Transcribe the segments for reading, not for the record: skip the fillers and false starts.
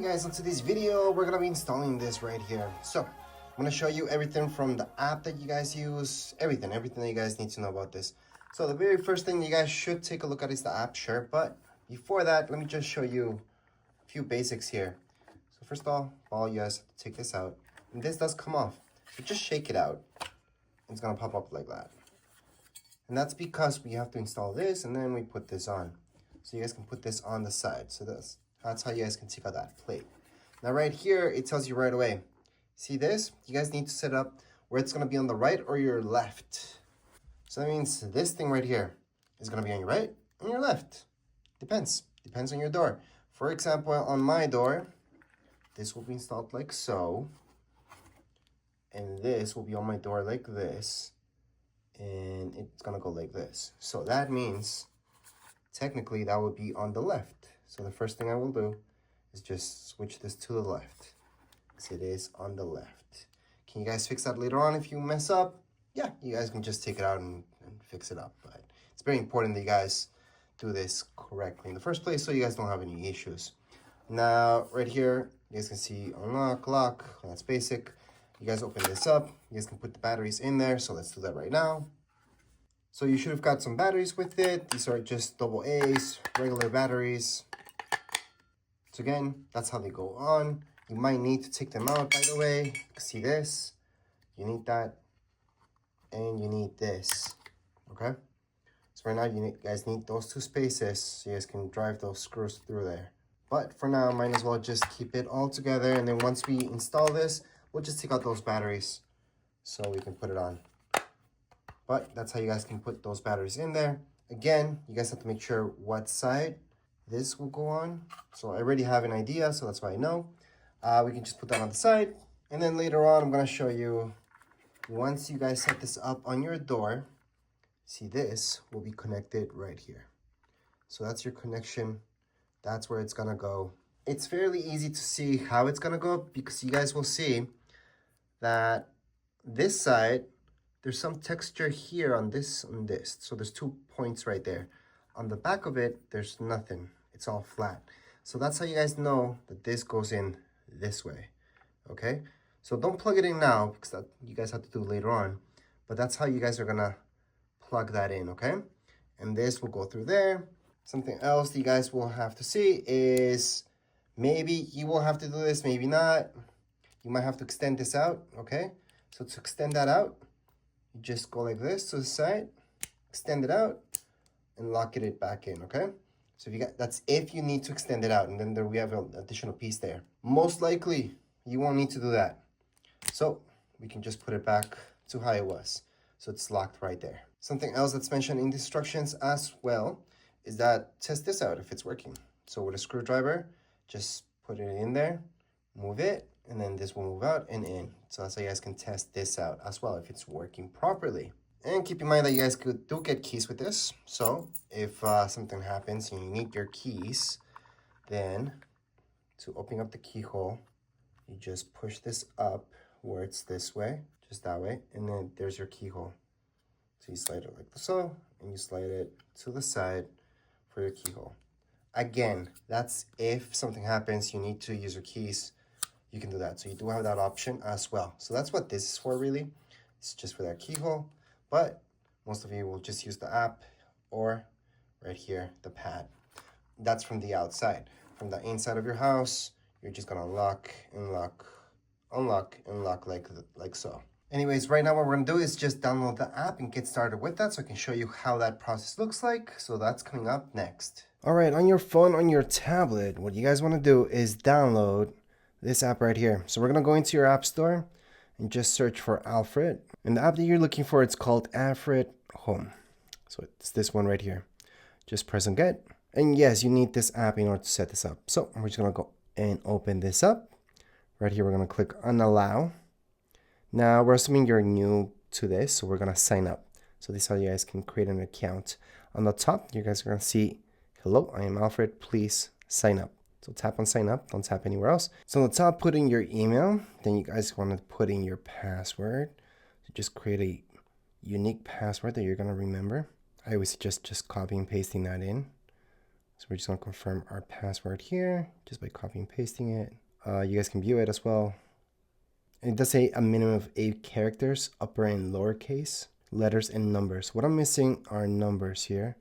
Hey guys, on today's video, we're gonna be installing this right here. So, I'm gonna show you everything from the app that you guys use, everything that you guys need to know about this. So the very first thing you guys should take a look at is the app, sure, but before that, let me just show you a few basics here. So first of all, you guys have to take this out, and this does come off. So just shake it out, it's gonna pop up like that. And that's because we have to install this, and then we put this on. So you guys can put this on the side, so that's how you guys can take out that plate. Now right here, it tells you right away. See this? You guys need to set up where it's gonna be on the right or your left. So that means this thing right here is gonna be on your right and your left. Depends on your door. For example, on my door, this will be installed like so. And this will be on my door like this. And it's gonna go like this. So that means, technically that would be on the left. So the first thing I will do is just switch this to the left, because it is on the left. Can you guys fix that later on if you mess up? Yeah, you guys can just take it out and fix it up. But it's very important that you guys do this correctly in the first place so you guys don't have any issues. Now, right here, you guys can see unlock, lock, that's basic. You guys open this up, you guys can put the batteries in there, so let's do that right now. So you should have got some batteries with it. These are just AA's, regular batteries. So again, that's how they go on. You might need to take them out, by the way. See this? You need that, and you need this, okay? So right now, you guys need those two spaces so you guys can drive those screws through there. But for now, might as well just keep it all together, and then once we install this, we'll just take out those batteries so we can put it on. But that's how you guys can put those batteries in there. Again, you guys have to make sure what side this will go on. So I already have an idea, so that's why I know. We can just put that on the side. And then later on, I'm gonna show you, once you guys set this up on your door, see this will be connected right here. So that's your connection. That's where it's gonna go. It's fairly easy to see how it's gonna go, because you guys will see that this side, there's some texture here on this. So there's 2 points right there. On the back of it, there's nothing. It's all flat. So that's how you guys know that this goes in this way, okay? So don't plug it in now, because that you guys have to do later on. But that's how you guys are gonna plug that in, okay? And this will go through there. Something else you guys will have to see is, maybe you will have to do this, maybe not. You might have to extend this out, okay? So to extend that out, you just go like this to the side, extend it out, and lock it back in, okay? So if you got, that's if you need to extend it out, and then we have an additional piece there. Most likely, you won't need to do that. So we can just put it back to how it was. So it's locked right there. Something else that's mentioned in the instructions as well is that test this out if it's working. So with a screwdriver, just put it in there, move it, and then this will move out and in. So that's how you guys can test this out as well if it's working properly. And keep in mind that you guys do get keys with this. So if something happens and you need your keys, then to open up the keyhole, you just push this up where it's this way, just that way, and then there's your keyhole. So you slide it like so, and you slide it to the side for your keyhole. Again, that's if something happens, you need to use your keys, you can do that. So you do have that option as well. So that's what this is for, really. It's just for that keyhole. But most of you will just use the app, or right here, the pad. That's from the outside. From the inside of your house, you're just gonna lock and lock, unlock and lock like so. Anyways, right now what we're gonna do is just download the app and get started with that, so I can show you how that process looks like. So that's coming up next. All right, on your phone, on your tablet, what you guys wanna do is download this app right here. So we're gonna go into your app store and just search for Alfred. And the app that you're looking for, it's called Alfred Home. So it's this one right here. Just press on get. And yes, you need this app in order to set this up. So we're just gonna go and open this up. Right here, we're gonna click on allow. Now we're assuming you're new to this, so we're gonna sign up. So this is how you guys can create an account. On the top, you guys are gonna see, hello, I am Alfred, please sign up. So tap on sign up, don't tap anywhere else. So on the top, put in your email. Then you guys want to put in your password. So just create a unique password that you're going to remember. I always suggest just copy and pasting that in. So we're just gonna confirm our password here just by copying and pasting it. You guys can view it as well. And it does say a minimum of 8 characters, upper and lowercase, letters and numbers. What I'm missing are numbers here.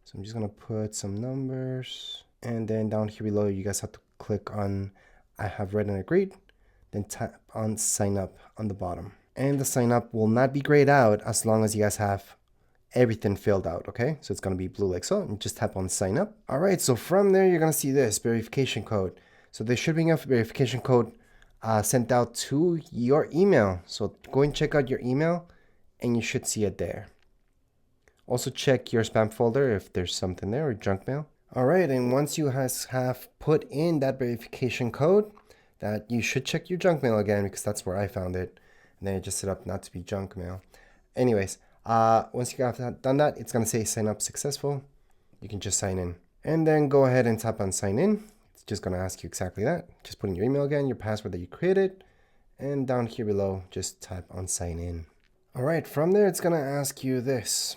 So I'm just gonna put some numbers. And then down here below, you guys have to click on I have read and agreed. Then tap on sign up on the bottom. And the sign up will not be grayed out as long as you guys have everything filled out, okay? So it's gonna be blue like so, and just tap on sign up. All right, so from there, you're gonna see this verification code. So there should be a verification code sent out to your email. So go and check out your email and you should see it there. Also check your spam folder if there's something there, or junk mail. All right, and once you have put in that verification code, that you should check your junk mail again, because that's where I found it. And then it just set up not to be junk mail. Anyways, once you have done that, it's gonna say sign up successful. You can just sign in. And then go ahead and tap on sign in. It's just gonna ask you exactly that. Just put in your email again, your password that you created, and down here below, just tap on sign in. All right, from there, it's gonna ask you this.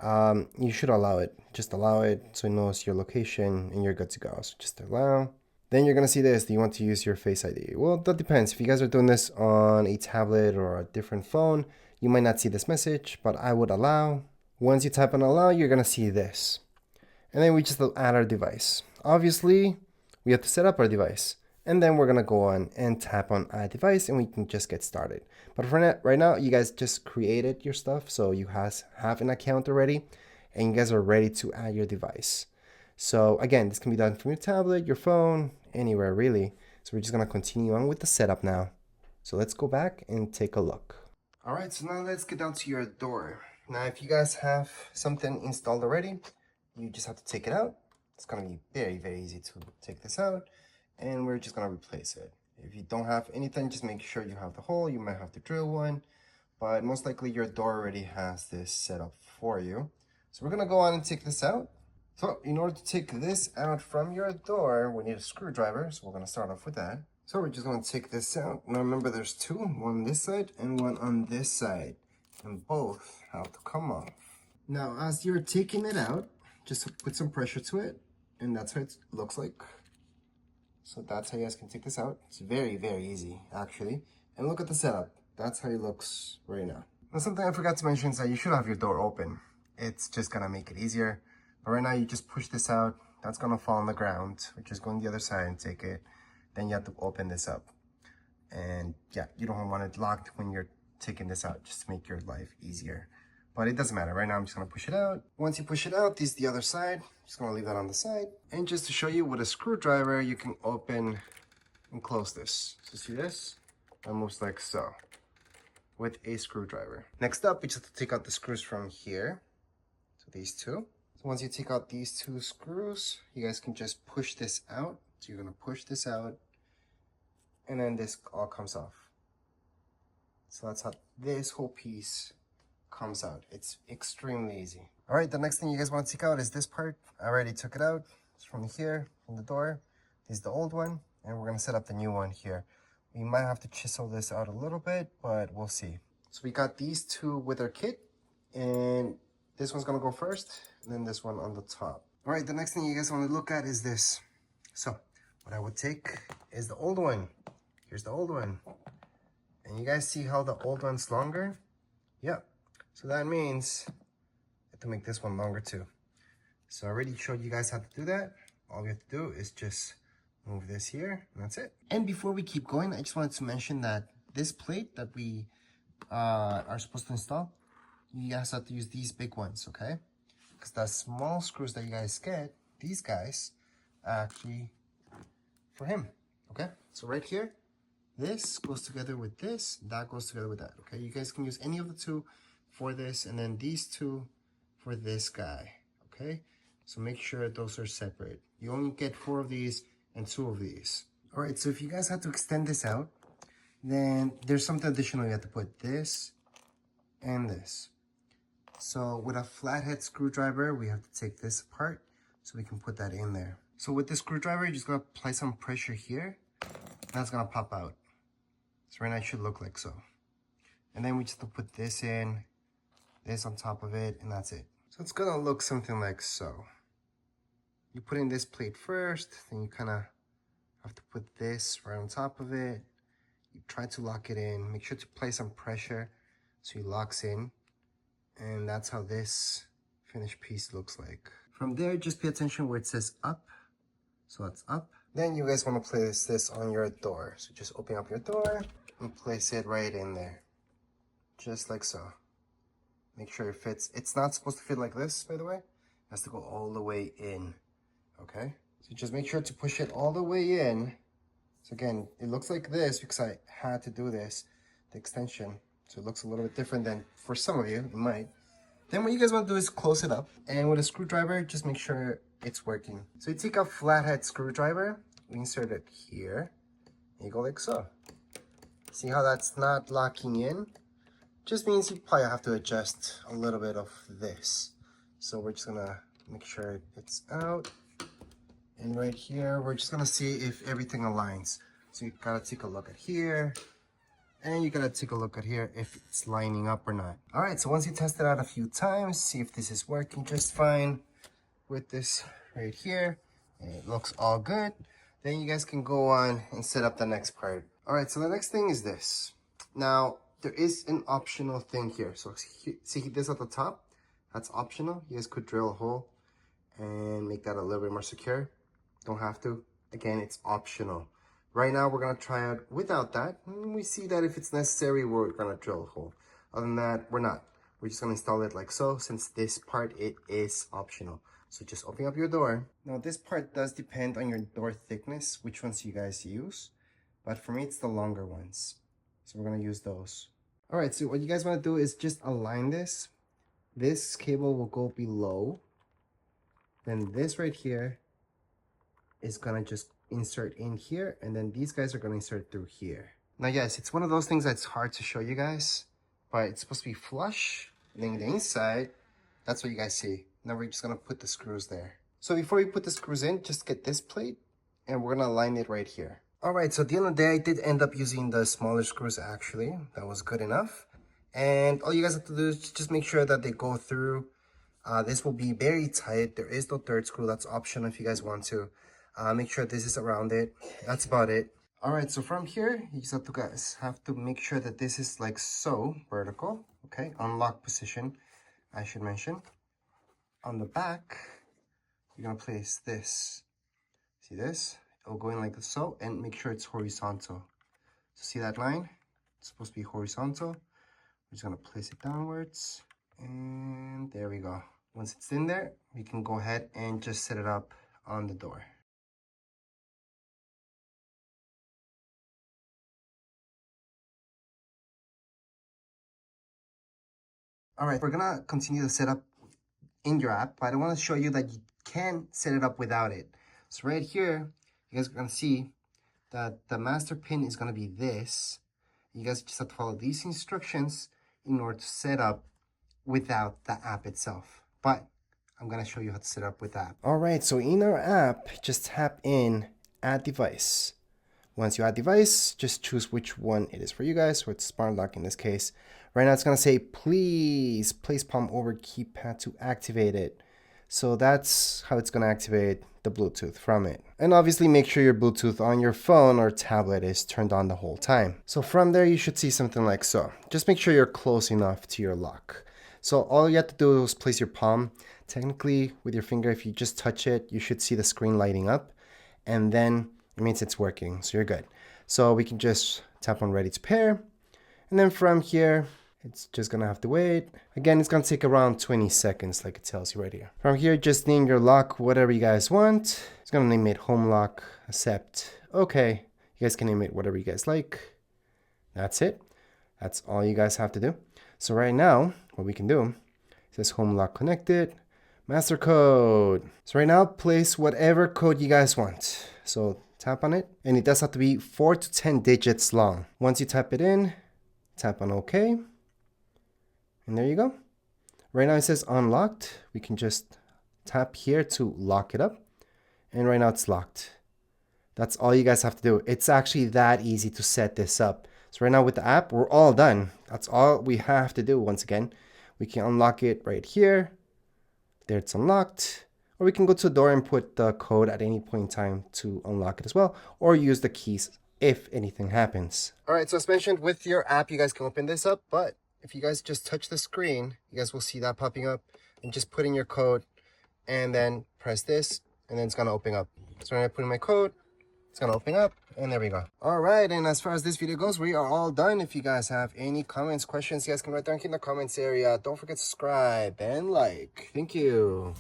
You should allow it. Just allow it so it knows your location and you're good to go. So just allow. Then you're gonna see this. Do you want to use your Face ID? Well, that depends. If you guys are doing this on a tablet or a different phone, you might not see this message, but I would allow. Once you tap on allow, you're gonna see this. And then we just add our device. Obviously, we have to set up our device. And then we're gonna go on and tap on add device and we can just get started. But for now, right now, you guys just created your stuff. So you guys have an account already and you guys are ready to add your device. So again, this can be done from your tablet, your phone, anywhere really. So we're just gonna continue on with the setup now. So let's go back and take a look. All right, so now let's get down to your door. Now, if you guys have something installed already, you just have to take it out. It's gonna be very, very easy to take this out, and we're just gonna replace it. If you don't have anything, just make sure you have the hole. You might have to drill one, but most likely your door already has this set up for you. So we're gonna go on and take this out. So in order to take this out from your door, we need a screwdriver. So we're gonna start off with that. So we're just gonna take this out. Now remember, there's two, one on this side and one on this side, and both have to come off. Now, as you're taking it out, just put some pressure to it, and that's how it looks like. So that's how you guys can take this out. It's very, very easy, actually. And look at the setup. That's how it looks right now. Now, something I forgot to mention is that you should have your door open. It's just gonna make it easier. But right now, you just push this out. That's gonna fall on the ground. We're just going the other side and take it. Then you have to open this up. And yeah, you don't want it locked when you're taking this out, just to make your life easier. But it doesn't matter. Right now, I'm just gonna push it out. Once you push it out, this is the other side. Just gonna leave that on the side. And just to show you with a screwdriver, you can open and close this. So see this? That moves like so, with a screwdriver. Next up, we just have to take out the screws from here. So these two. So once you take out these two screws, you guys can just push this out. So you're gonna push this out, and then this all comes off. So that's how this whole piece comes out. It's extremely easy. All right, the next thing you guys want to take out is this part. I already took it out. It's from here, from the door. This is the old one, and we're gonna set up the new one here. We might have to chisel this out a little bit, but we'll see. So we got these two with our kit, and this one's gonna go first, and then this one on the top. All right, the next thing you guys want to look at is this. So what I would take is the old one. Here's the old one. And you guys see how the old one's longer? Yeah. So that means you have to make this one longer too. So I already showed you guys how to do that. All we have to do is just move this here, and that's it. And before we keep going, I just wanted to mention that this plate that we are supposed to install, you guys have to use these big ones, okay? Because the small screws that you guys get, these guys, are actually for him, okay? So right here, this goes together with this, that goes together with that, okay? You guys can use any of the two for this, and then these two for this guy, okay? So make sure those are separate. You only get 4 of these and 2 of these. All right, so if you guys have to extend this out, then there's something additional. You have to put this and this. So with a flathead screwdriver, we have to take this apart so we can put that in there. So with the screwdriver, you're just gonna apply some pressure here, and that's gonna pop out. So right now it should look like so. And then we just have to put this in, this on top of it, and that's it. So it's gonna look something like so. you put in this plate first, then you kind of have to put this right on top of it. You try to lock it in. Make sure to apply some pressure so it locks in. And that's how this finished piece looks like. From there, just pay attention where it says up. So that's up. Then you guys want to place this on your door. So just open up your door and place it right in there. Just like so. Make sure it fits. It's not supposed to fit like this, by the way. It has to go all the way in. Okay? So just make sure to push it all the way in. So again, it looks like this because I had to do this, the extension. So it looks a little bit different than for some of you, it might. Then what you guys want to do is close it up. And with a screwdriver, just make sure it's working. So you take a flathead screwdriver, insert it here, and you go like so. See how that's not locking in? Just means you probably have to adjust a little bit of this. So we're just gonna make sure it's out. And right here, we're just gonna see if everything aligns. So you gotta take a look at here. And you gotta take a look at here if it's lining up or not. All right, so once you test it out a few times, see if this is working just fine with this right here. And it looks all good. Then you guys can go on and set up the next part. All right, so the next thing is this. Now, there is an optional thing here. So see this at the top? That's optional. You guys could drill a hole and make that a little bit more secure. Don't have to. Again, it's optional. Right now, we're going to try it without that. And we see that if it's necessary, we're going to drill a hole. Other than that, we're not. We're just going to install it like so, since this part, it is optional. So just open up your door. Now, this part does depend on your door thickness, which ones you guys use. But for me, it's the longer ones. So we're going to use those. All right, so what you guys want to do is just align this. This cable will go below. Then this right here is going to just insert in here, and then these guys are going to insert through here. Now yes, it's one of those things that's hard to show you guys, but it's supposed to be flush, and then the inside, that's what you guys see. Now we're just going to put the screws there. So before we put the screws in, just get this plate, and we're going to align it right here. All right, so at the end of the day, I did end up using the smaller screws actually. That was good enough. And all you guys have to do is just make sure that they go through. This will be very tight. There is no third screw. That's optional if you guys want to. Make sure this is around it. That's about it. All right, so from here, you just have to make sure that this is like so, vertical, okay? Unlock position, I should mention. On the back, you're gonna place this. See this? It'll go in like so, and make sure it's horizontal. So see that line? It's supposed to be horizontal. We're just gonna place it downwards, and there we go. Once it's in there, we can go ahead and just set it up on the door. All right, we're gonna continue the setup in your app, but I want to show you that you can set it up without it. So right here, you guys are gonna see that the master pin is gonna be this. You guys just have to follow these instructions in order to set up without the app itself. But I'm gonna show you how to set up with the app. All right, so in our app, just tap in Add Device. Once you add device, just choose which one it is for you guys. So it's smart lock in this case. Right now it's gonna say, please place palm over keypad to activate it. So that's how it's gonna activate the Bluetooth from it. And obviously make sure your Bluetooth on your phone or tablet is turned on the whole time. So from there, you should see something like so. Just make sure you're close enough to your lock. So all you have to do is place your palm. Technically with your finger, if you just touch it, you should see the screen lighting up. And then it means it's working, so you're good. So we can just tap on ready to pair. And then from here, it's just gonna have to wait. Again, it's gonna take around 20 seconds like it tells you right here. From here, just name your lock whatever you guys want. It's gonna name it home lock, accept, okay. You guys can name it whatever you guys like. That's it. That's all you guys have to do. So right now, what we can do, it says home lock connected, master code. So right now, place whatever code you guys want. So tap on it, and it does have to be 4 to 10 digits long. Once you type it in, tap on OK, and there you go. Right now it says unlocked. We can just tap here to lock it up, and right now it's locked. That's all you guys have to do. It's actually that easy to set this up. So right now with the app, we're all done. That's all we have to do. Once again, we can unlock it right here. There it's unlocked. or we can go to the door and put the code at any point in time to unlock it as well, or use the keys if anything happens. All right, so as mentioned, with your app, you guys can open this up, but if you guys just touch the screen, you guys will see that popping up, and just put in your code and then press this, and then it's gonna open up. So when I put in my code, it's gonna open up, and there we go. All right, and as far as this video goes, we are all done. If you guys have any comments, questions, you guys can write down in the comments area. Don't forget to subscribe and like. Thank you.